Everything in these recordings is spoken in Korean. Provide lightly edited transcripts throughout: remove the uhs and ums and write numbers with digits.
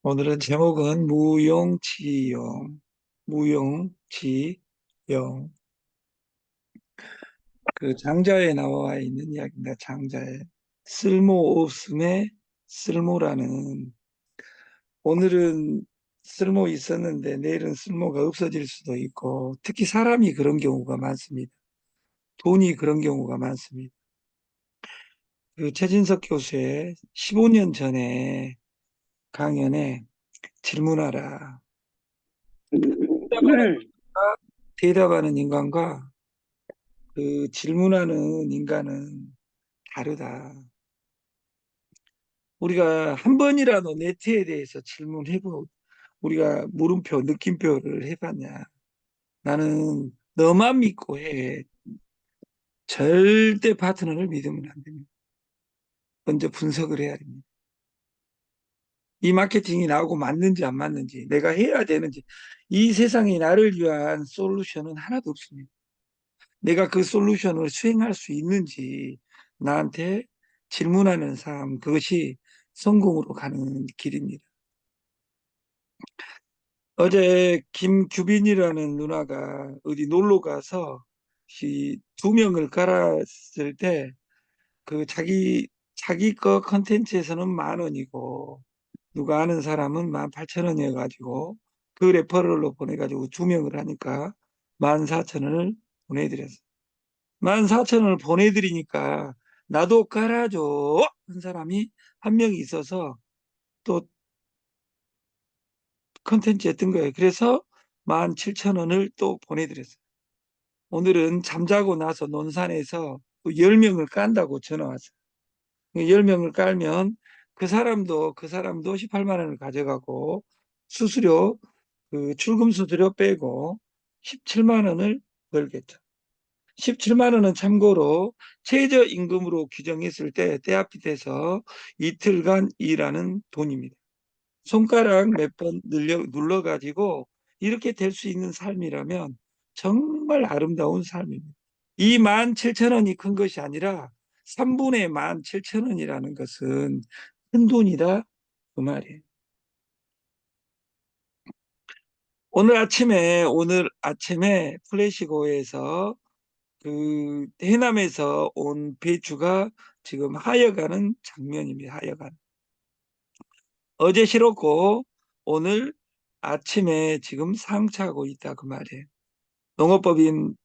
오늘은 제목은 무용지용, 무용지용. 그 장자에 나와 있는 이야기입니다. 장자에. 쓸모 없음의 쓸모라는, 오늘은 쓸모 있었는데 내일은 쓸모가 없어질 수도 있고, 특히 사람이 그런 경우가 많습니다. 돈이 그런 경우가 많습니다. 그 최진석 교수의 15년 전에 강연에 질문하라. 대답하는 인간과 그 질문하는 인간은 다르다. 우리가 한 번이라도 네트에 대해서 우리가 물음표, 느낌표를 해봤냐? 나는 너만 믿고 해. 절대 파트너를 믿으면 안 됩니다. 먼저 분석을 해야 됩니다. 이 마케팅이 나오고 맞는지 안 맞는지, 내가 해야 되는지, 이 세상에 나를 위한 솔루션은 하나도 없습니다. 내가 그 솔루션을 수행할 수 있는지 나한테 질문하는 삶, 그것이 성공으로 가는 길입니다. 어제 김규빈이라는 누나가 어디 놀러 가서 두 명을 깔았을 때 그 자기 거 컨텐츠에서는 10,000원이고 누가 아는 사람은 18,000원이어가지고 그 레퍼럴로 보내가지고 두 명을 하니까 14,000원을 보내드렸어요. 14,000원을 보내드리니까 나도 깔아줘 한 사람이 한 명이 있어서 또 컨텐츠에 뜬 거예요. 그래서 17,000원을 또 보내드렸어요. 오늘은 잠자고 나서 논산에서 또 10명을 깐다고 전화 왔어요. 10명을 깔면 그 사람도 18만 원을 가져가고 수수료, 그 출금 수수료 빼고 17만 원을 벌겠죠. 17만 원은 참고로 최저임금으로 규정했을 때 떼아핏에서 이틀간 일하는 돈입니다. 손가락 몇 번 눌러가지고 이렇게 될 수 있는 삶이라면 정말 아름다운 삶입니다. 이 17,000원이 큰 것이 아니라 3분의 17,000원이라는 것은 큰 돈이다 그 말이에요. 오늘 아침에 플래시고에서 그 해남에서 온 배추가 지금 하여가는 장면입니다. 하여간. 어제 실었고 오늘 아침에 지금 상차하고 있다 그 말이에요.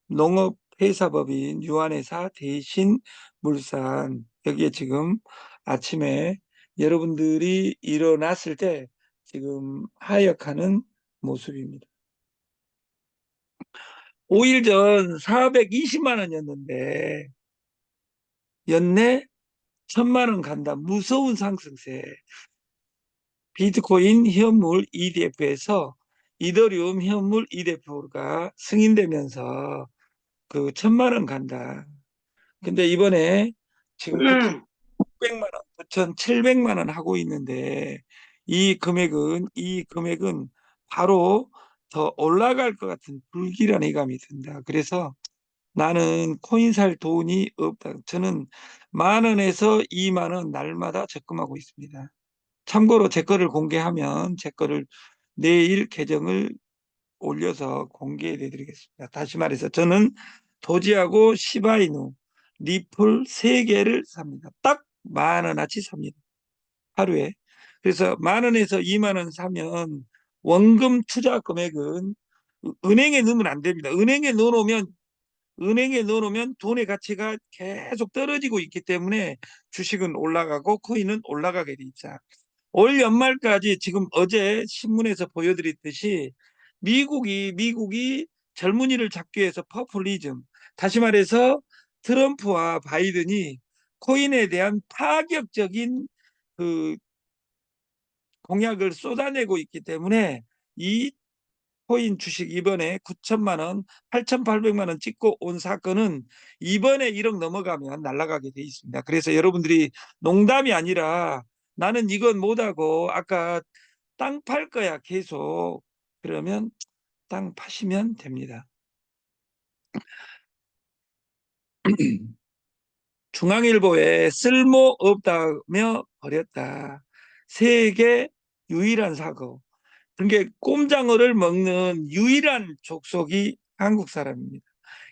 농업회사법인 유한회사 대신 물산 여기에 지금 아침에 여러분들이 일어났을 때 지금 하역하는 모습입니다. 5일 전 420만 원이었는데 연내 1,000만 원 간다. 무서운 상승세. 비트코인 현물 ETF에서 이더리움 현물 ETF가 승인되면서 그 1,000만 원 간다. 근데 이번에 지금 900만 원, 9,700만 원 하고 있는데 이 금액은 바로 더 올라갈 것 같은 불길한 예감이 든다. 그래서 나는 코인 살 돈이 없다. 저는 10,000원에서 20,000원 날마다 적금하고 있습니다. 참고로 제 거를 공개하면 제 거를 내일 계정을 올려서 공개해 드리겠습니다. 다시 말해서 저는 도지하고 시바이누, 리플 3개를 삽니다. 딱 10,000원어치 삽니다. 하루에. 그래서 10,000원에서 20,000원 사면 원금 투자 금액은 은행에 넣으면 안 됩니다. 은행에 넣어놓으면 돈의 가치가 계속 떨어지고 있기 때문에 주식은 올라가고 코인은 올라가게 돼 있자. 올 연말까지 지금 어제 신문에서 보여드렸듯이 미국이 젊은이를 잡기 위해서 퍼플리즘, 다시 말해서 트럼프와 바이든이 코인에 대한 파격적인 그 공약을 쏟아내고 있기 때문에 이 코인 주식 이번에 9천만 원, 8,800만 원 찍고 온 사건은 이번에 1억 넘어가면 날아가게 돼 있습니다. 그래서 여러분들이 농담이 아니라 나는 이건 못하고 아까 땅 팔 거야 계속 그러면 땅 파시면 됩니다. 중앙일보에 쓸모없다며 버렸다. 세계 유일한 사고. 그게 꼼장어를 먹는 유일한 족속이 한국 사람입니다.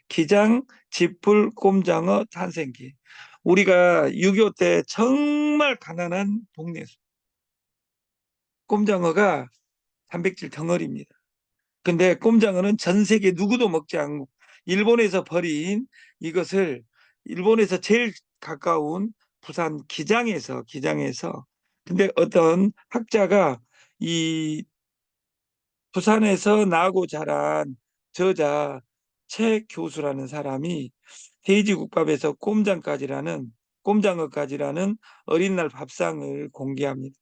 기장, 지풀, 꼼장어, 탄생기. 우리가 6.25 때 정말 가난한 동네에서 꼼장어가 단백질 덩어리입니다. 근데 꼼장어는 전 세계 누구도 먹지 않고 일본에서 버린 이것을 일본에서 제일 가까운 부산 기장에서 근데 어떤 학자가 이 부산에서 나고 자란 저자 최 교수라는 사람이 돼지국밥에서 꼼장어까지라는 어린 날 밥상을 공개합니다.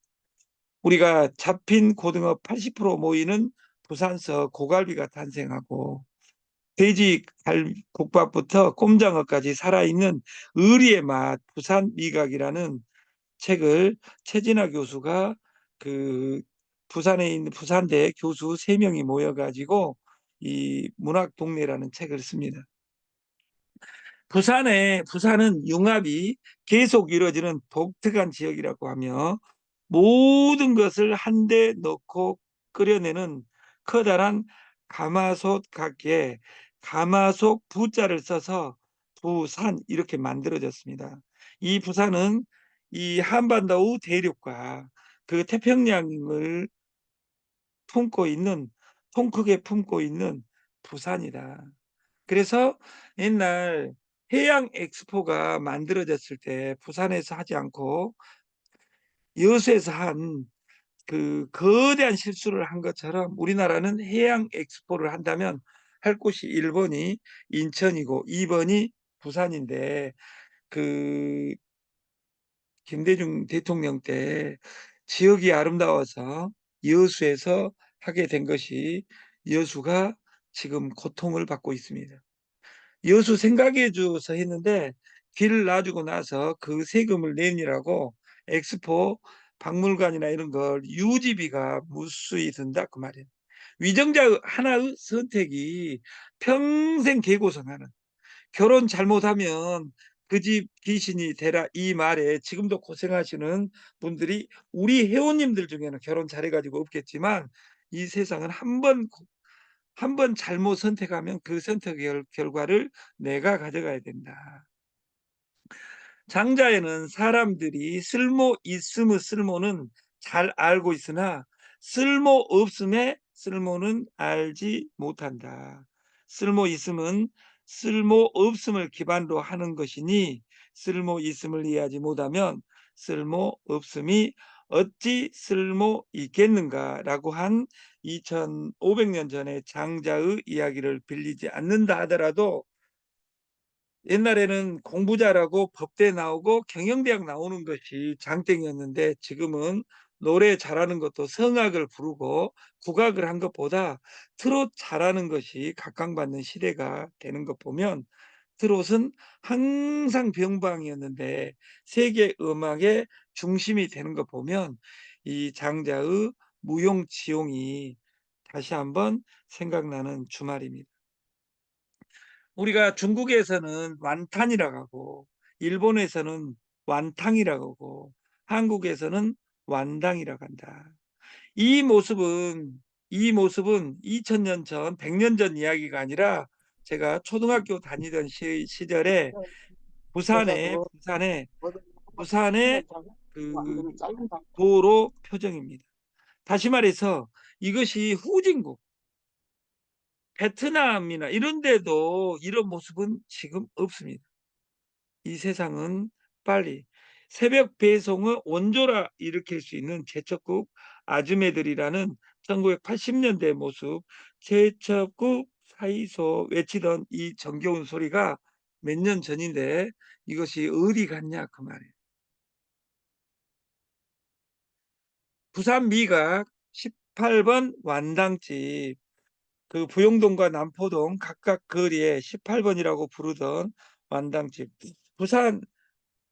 우리가 잡힌 고등어 80% 모이는 부산서 고갈비가 탄생하고 돼지 국밥부터 꼼장어까지 살아있는 의리의 맛 부산 미각이라는 책을 최진아 교수가 그 부산에 있는 부산대 교수 3명이 모여가지고 이 문학 동네라는 책을 씁니다. 부산은 융합이 계속 이루어지는 독특한 지역이라고 하며 모든 것을 한데 넣고 끓여내는 커다란 가마솥 같기에 가마솥 부자를 써서 부산 이렇게 만들어졌습니다. 이 부산은 이 한반도 대륙과 그 태평양을 품고 있는 통 크게 품고 있는 부산이다. 그래서 옛날 해양 엑스포가 만들어졌을 때 부산에서 하지 않고 여수에서 한 그 거대한 실수를 한 것처럼 우리나라는 해양 엑스포를 한다면 할 곳이 1번이 인천이고 2번이 부산인데 그 김대중 대통령 때 지역이 아름다워서 여수에서 하게 된 것이 여수가 지금 고통을 받고 있습니다. 여수 생각해 줘서 했는데 길 놔주고 나서 그 세금을 내니라고 엑스포 박물관이나 이런 걸 유지비가 무수히 든다 그 말이에요. 위정자 하나의 선택이 평생 개고생하는 결혼 잘못하면 그 집 귀신이 되라 이 말에 지금도 고생하시는 분들이 우리 회원님들 중에는 결혼 잘해가지고 없겠지만 이 세상은 한 번 잘못 선택하면 그 선택 결과를 내가 가져가야 된다. 장자에는 사람들이 쓸모 있음의 쓸모는 잘 알고 있으나 쓸모 없음의 쓸모는 알지 못한다. 쓸모 있음은 쓸모 없음을 기반으로 하는 것이니 쓸모 있음을 이해하지 못하면 쓸모 없음이 어찌 쓸모 있겠는가라고 한 2500년 전의 장자의 이야기를 빌리지 않는다 하더라도 옛날에는 공부 잘하고 법대 나오고 경영대학 나오는 것이 장땡이었는데 지금은 노래 잘하는 것도 성악을 부르고 국악을 한 것보다 트롯 잘하는 것이 각광받는 시대가 되는 것 보면 트롯은 항상 병방이었는데 세계 음악의 중심이 되는 것 보면 이 장자의 무용지용이 다시 한번 생각나는 주말입니다. 우리가 중국에서는 완탄이라고 하고 일본에서는 완탕이라고 하고 한국에서는 완당이라고 한다. 이 모습은 이 모습은 2000년 전, 100년 전 이야기가 아니라 제가 초등학교 다니던 시절에 여자도 부산의 안 그 되면 짧은다. 도로 표정입니다. 다시 말해서 이것이 후진국, 베트남이나 이런 데도 이런 모습은 지금 없습니다. 이 세상은 빨리 새벽 배송의 원조라 일으킬 수 있는 개척국 아주매들이라는 1980년대 모습 개척국 사이소 외치던 이 정겨운 소리가 몇 년 전인데 이것이 어디 갔냐 그 말이에요. 부산 미각 18번 완당집 그 부영동과 남포동 각각 거리에 18번이라고 부르던 완당집 부산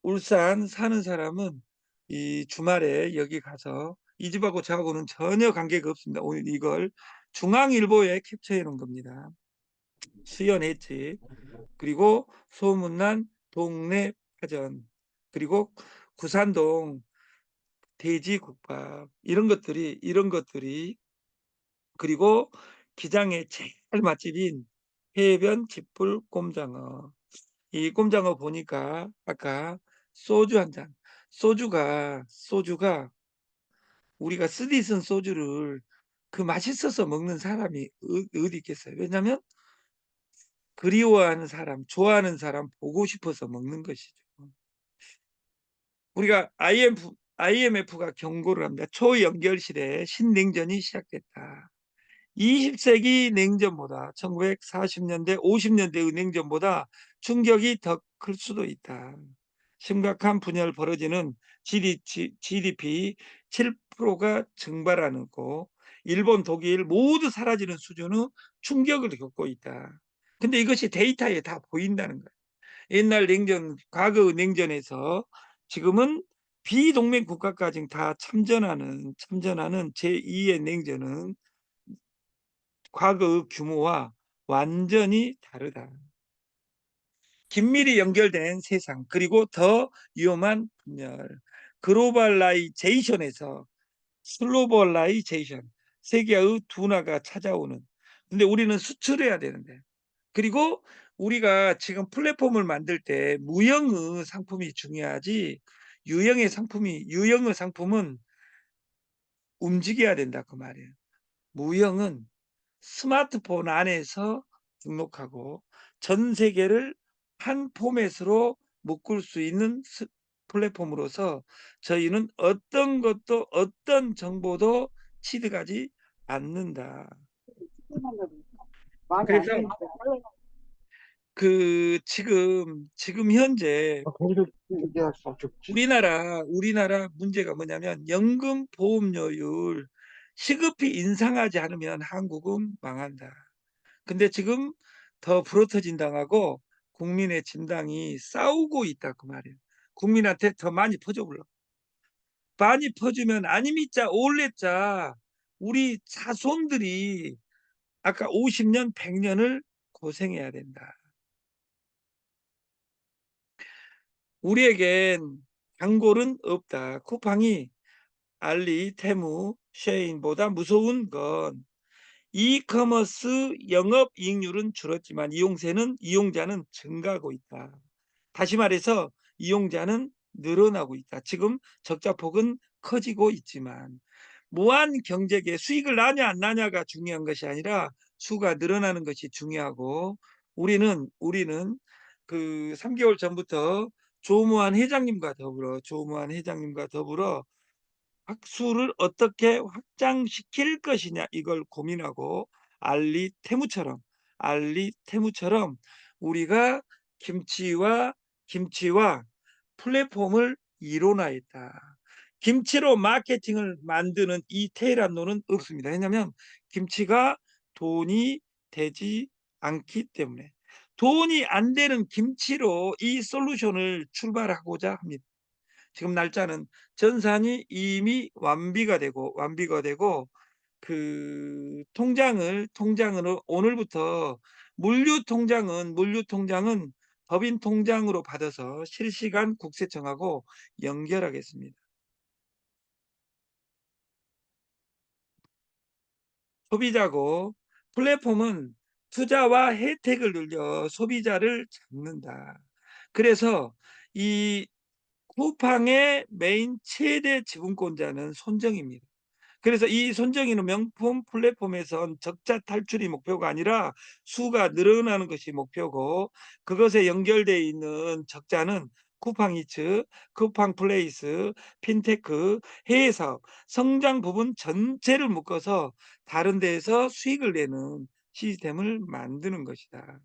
울산 사는 사람은 이 주말에 여기 가서 이 집하고 저하고는 전혀 관계가 없습니다. 오늘 이걸 중앙일보에 캡처해 놓은 겁니다. 수연했지. 그리고 소문난 동네 파전. 그리고 구산동 돼지국밥 이런 것들이 그리고 기장의 제일 맛집인 해변 칡불 꼼장어. 이 꼼장어 보니까 아까 소주 한 잔. 소주가 우리가 쓰디쓴 소주를 그 맛있어서 먹는 사람이 어디 있겠어요. 왜냐하면 그리워하는 사람, 좋아하는 사람 보고 싶어서 먹는 것이죠. 우리가 IMF가 경고를 합니다. 초연결 시대에 신냉전이 시작됐다. 20세기 냉전보다 1940년대, 50년대의 냉전보다 충격이 더 클 수도 있다. 심각한 분열 벌어지는 GDP 7%가 증발하는 거, 일본, 독일 모두 사라지는 수준의 충격을 겪고 있다. 근데 이것이 데이터에 다 보인다는 거예요. 옛날 냉전, 과거 냉전에서 지금은 비동맹 국가까지 다 참전하는 제2의 냉전은 과거의 규모와 완전히 다르다. 긴밀히 연결된 세상, 그리고 더 위험한 분열, 글로벌라이제이션에서 슬로벌라이제이션, 세계의 둔화가 찾아오는. 근데 우리는 수출해야 되는데. 그리고 우리가 지금 플랫폼을 만들 때 무형의 상품이 중요하지, 유형의 상품은 움직여야 된다 그 말이에요. 무형은 스마트폰 안에서 등록하고 전 세계를 한 포맷으로 묶을 수 있는 플랫폼으로서 저희는 어떤 것도 어떤 정보도 취득하지 않는다. 많이 안 그래서 되니까. 지금 현재 거기서 얘기할 수 없지. 우리나라 문제가 뭐냐면 연금 보험료율 시급히 인상하지 않으면 한국은 망한다. 근데 지금 더 부러터진 당하고 국민의 진당이 싸우고 있다 그 말이에요. 국민한테 더 많이 퍼줘보려. 많이 퍼주면 아니미자 올레자 우리 자손들이 아까 50년 100년을 고생해야 된다. 우리에겐 단골은 없다. 쿠팡이 알리, 테무, 쉐인보다 무서운 건 이커머스 영업 이익률은 줄었지만 이용자는 증가하고 있다. 다시 말해서 이용자는 늘어나고 있다. 지금 적자폭은 커지고 있지만 무한 경제계 수익을 나냐 안 나냐가 중요한 것이 아니라 수가 늘어나는 것이 중요하고 우리는 그 3개월 전부터 조무한 회장님과 더불어 학수를 어떻게 확장시킬 것이냐 이걸 고민하고 알리테무처럼 우리가 김치와 플랫폼을 이뤄나했다. 김치로 마케팅을 만드는 이 테일한노는 없습니다. 왜냐하면 김치가 돈이 되지 않기 때문에 돈이 안 되는 김치로 이 솔루션을 출발하고자 합니다. 지금 날짜는 전산이 이미 완비가 되고 그 통장으로 오늘부터 물류 통장은 법인 통장으로 받아서 실시간 국세청하고 연결하겠습니다. 소비자고 플랫폼은 투자와 혜택을 늘려 소비자를 잡는다. 그래서 이 쿠팡의 메인 최대 지분권자는 손정입니다. 그래서 이 손정이는 명품 플랫폼에선 적자 탈출이 목표가 아니라 수가 늘어나는 것이 목표고 그것에 연결되어 있는 적자는 쿠팡이츠, 쿠팡플레이스, 핀테크, 해외사업, 성장 부분 전체를 묶어서 다른 데에서 수익을 내는 시스템을 만드는 것이다.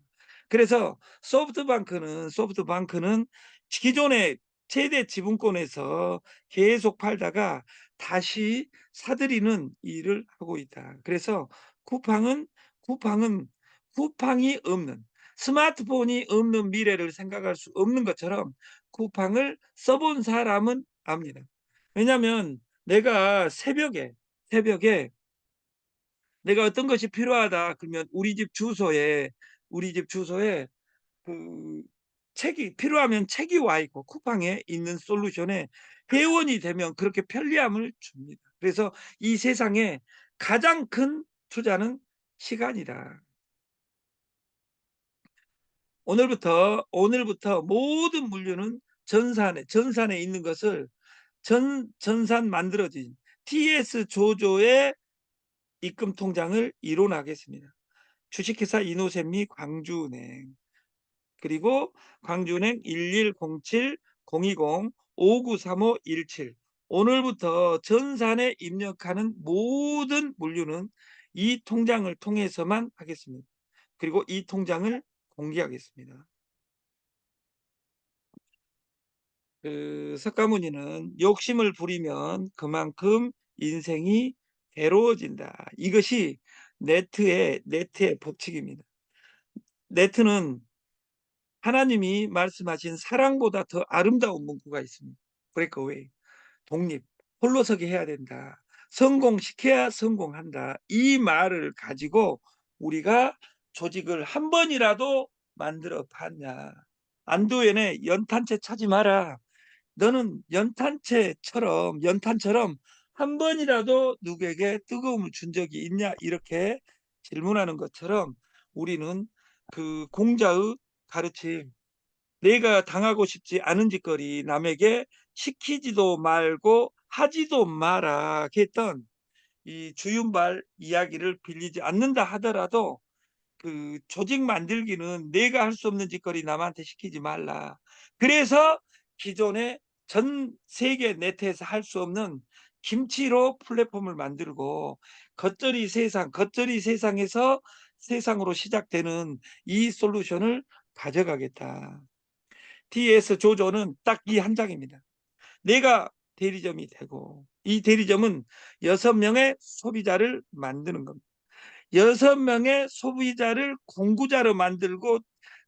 그래서 소프트뱅크는 기존의 최대 지분권에서 계속 팔다가 다시 사들이는 일을 하고 있다. 그래서 쿠팡은 쿠팡은 쿠팡이 없는 스마트폰이 없는 미래를 생각할 수 없는 것처럼 쿠팡을 써본 사람은 압니다. 왜냐하면 내가 새벽에 내가 어떤 것이 필요하다 그러면 우리 집 주소에 그 책이 필요하면 책이 와 있고 쿠팡에 있는 솔루션에 회원이 되면 그렇게 편리함을 줍니다. 그래서 이 세상에 가장 큰 투자는 시간이다. 오늘부터 모든 물류는 전산에 있는 것을 전산 만들어진 TS 조조의 입금 통장을 이론하겠습니다. 주식회사 이노셈 및 광주은행, 그리고 광주은행 1107-020-593517. 오늘부터 전산에 입력하는 모든 물류는 이 통장을 통해서만 하겠습니다. 그리고 이 통장을 공개하겠습니다. 석가모니는 욕심을 부리면 그만큼 인생이 괴로워진다. 이것이 네트의 법칙입니다. 네트는 하나님이 말씀하신 사랑보다 더 아름다운 문구가 있습니다. 브레이크웨이, 독립, 홀로서기 해야 된다. 성공시켜야 성공한다. 이 말을 가지고 우리가 조직을 한 번이라도 만들어 봤냐. 안도연의 연탄재 차지 마라. 너는 연탄처럼 한 번이라도 누구에게 뜨거움을 준 적이 있냐? 이렇게 질문하는 것처럼 우리는 그 공자의 가르침, 내가 당하고 싶지 않은 짓거리 남에게 시키지도 말고 하지도 마라 했던 이 주윤발 이야기를 빌리지 않는다 하더라도 그 조직 만들기는 내가 할 수 없는 짓거리 남한테 시키지 말라. 그래서 기존에 전 세계 네트에서 할 수 없는 김치로 플랫폼을 만들고 겉절이 세상에서 세상으로 시작되는 이 솔루션을 가져가겠다. TS 조조는 딱 이 한 장입니다. 내가 대리점이 되고 이 대리점은 6명의 소비자를 만드는 겁니다. 6명의 소비자를 공구자로 만들고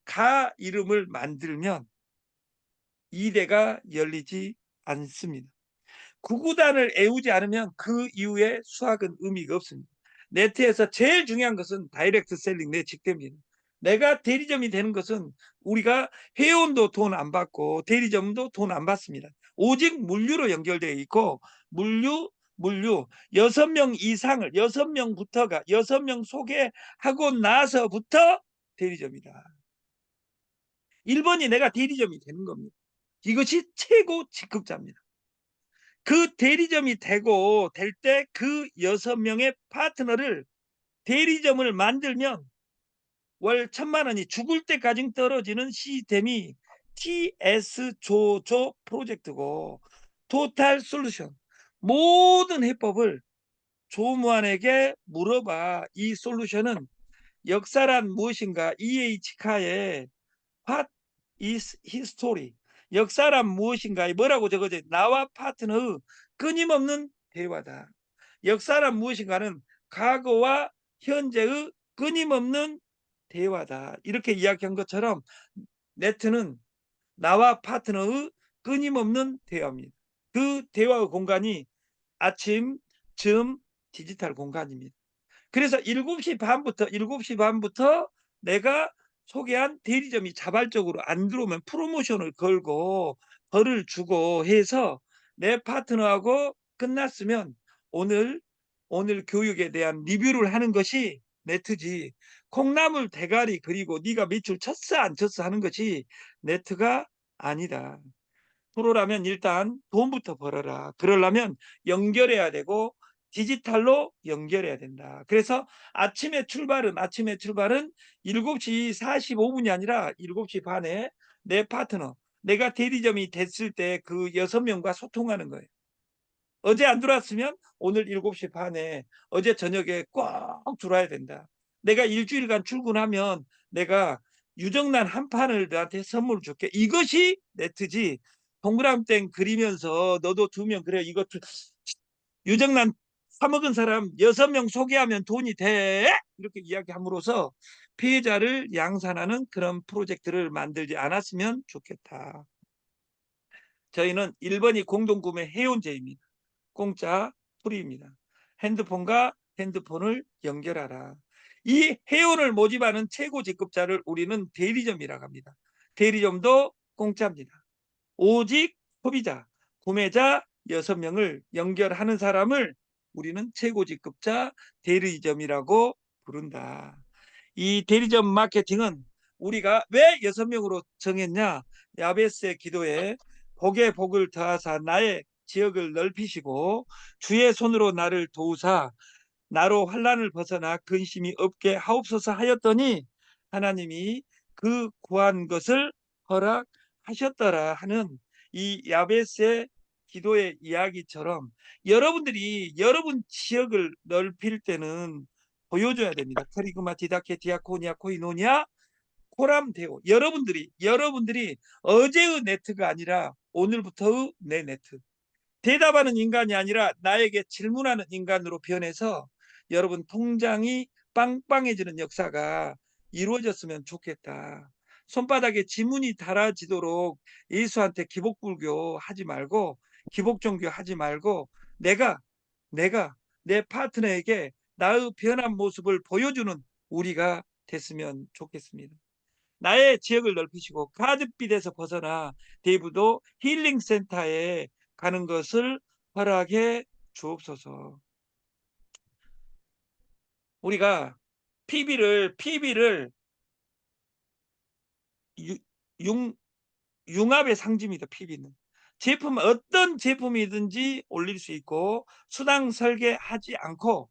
가 이름을 만들면 이대가 열리지 않습니다. 구구단을 애우지 않으면 그 이후에 수학은 의미가 없습니다. 네트에서 제일 중요한 것은 다이렉트 셀링 내 직대입니다. 내가 대리점이 되는 것은 우리가 회원도 돈 안 받고 대리점도 돈 안 받습니다. 오직 물류로 연결되어 있고 물류 6명 이상을 6명부터가 6명 소개하고 나서부터 대리점이다. 1번이 내가 대리점이 되는 겁니다. 이것이 최고 직급자입니다. 그 대리점이 되고 될 때 그 6명의 파트너를 대리점을 만들면 월 1,000만 원이 죽을 때까지 떨어지는 시스템이 TS 조조 프로젝트고 토탈 솔루션 모든 해법을 조무안에게 물어봐. 이 솔루션은 역사란 무엇인가? E.H. 카의 What is history? 역사란 무엇인가? 뭐라고 적어져? 나와 파트너의 끊임없는 대화다. 역사란 무엇인가는 과거와 현재의 끊임없는 대화다. 이렇게 이야기한 것처럼 네트는 나와 파트너의 끊임없는 대화입니다. 그 대화의 공간이 아침, 점, 디지털 공간입니다. 그래서 7시 반부터 내가 소개한 대리점이 자발적으로 안 들어오면 프로모션을 걸고 벌을 주고 해서 내 파트너하고 끝났으면 오늘 교육에 대한 리뷰를 하는 것이 네트지. 콩나물 대가리 그리고 네가 매출 쳤어 안 쳤어 하는 것이 네트가 아니다. 프로라면 일단 돈부터 벌어라. 그러려면 연결해야 되고 디지털로 연결해야 된다. 그래서 아침에 출발은 7시 45분이 아니라 7시 반에 내 파트너, 내가 대리점이 됐을 때 그 6명과 소통하는 거예요. 어제 안 들어왔으면 오늘 7시 반에 어제 저녁에 꼭 들어와야 된다. 내가 일주일간 출근하면 내가 유정란 한 판을 너한테 선물 줄게. 이것이 네트지. 동그랑땡 그리면서 너도 2명 그래 이것 유정란 사먹은 사람 6명 소개하면 돈이 돼. 이렇게 이야기함으로써 피해자를 양산하는 그런 프로젝트를 만들지 않았으면 좋겠다. 저희는 1번이 공동구매 회원제입니다. 공짜 프리입니다. 핸드폰과 핸드폰을 연결하라. 이 회원을 모집하는 최고 직급자를 우리는 대리점이라고 합니다. 대리점도 공짜입니다. 오직 소비자, 구매자 6명을 연결하는 사람을 우리는 최고직급자 대리점이라고 부른다. 이 대리점 마케팅은 우리가 왜 6명으로 정했냐? 야베스의 기도에 복에 복을 더하사 나의 지역을 넓히시고 주의 손으로 나를 도우사 나로 환난을 벗어나 근심이 없게 하옵소서 하였더니 하나님이 그 구한 것을 허락하셨더라 하는 이 야베스의 기도의 이야기처럼 여러분들이 여러분 지역을 넓힐 때는 보여줘야 됩니다. 카리그마 디다케 디아코니아 코이노니아 코람데오. 여러분들이 어제의 네트가 아니라 오늘부터의 내 네트. 대답하는 인간이 아니라 나에게 질문하는 인간으로 변해서 여러분 통장이 빵빵해지는 역사가 이루어졌으면 좋겠다. 손바닥에 지문이 달아지도록 예수한테 기복불교 하지 말고 기복종교 하지 말고 내가 내 파트너에게 나의 변한 모습을 보여주는 우리가 됐으면 좋겠습니다. 나의 지역을 넓히시고 가족빛에서 벗어나 대부도 힐링센터에 가는 것을 허락해 주옵소서. 우리가 PB를 융합의 상징입니다. PB는 어떤 제품이든지 올릴 수 있고 수당 설계하지 않고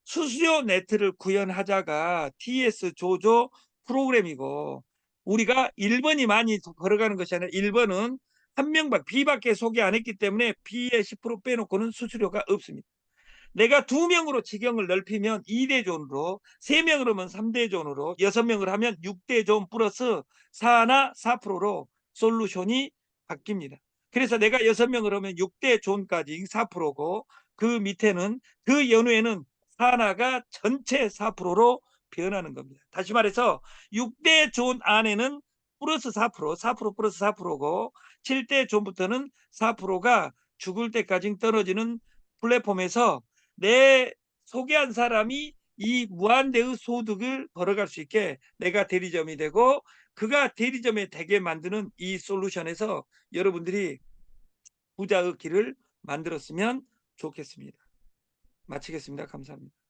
수수료 네트를 구현하자가 TS 조조 프로그램이고 우리가 1번이 많이 걸어가는 것이 아니라 1번은 한 명밖에 B밖에 소개 안 했기 때문에 B의 10% 빼놓고는 수수료가 없습니다. 내가 2명으로 직영을 넓히면 2대 존으로, 3명으로 하면 3대 존으로, 6명을 하면 6대 존 플러스 4나 4%로 솔루션이 바뀝니다. 그래서 내가 6명을 하면 6대 존까지 4%고 그 밑에는 그 연후에는 4나가 전체 4%로 변하는 겁니다. 다시 말해서 6대 존 안에는 플러스 4% 플러스 4%고 7대 존부터는 4%가 죽을 때까지 떨어지는 플랫폼에서 내 소개한 사람이 이 무한대의 소득을 벌어갈 수 있게 내가 대리점이 되고 그가 대리점에 되게 만드는 이 솔루션에서 여러분들이 부자의 길을 만들었으면 좋겠습니다. 마치겠습니다. 감사합니다.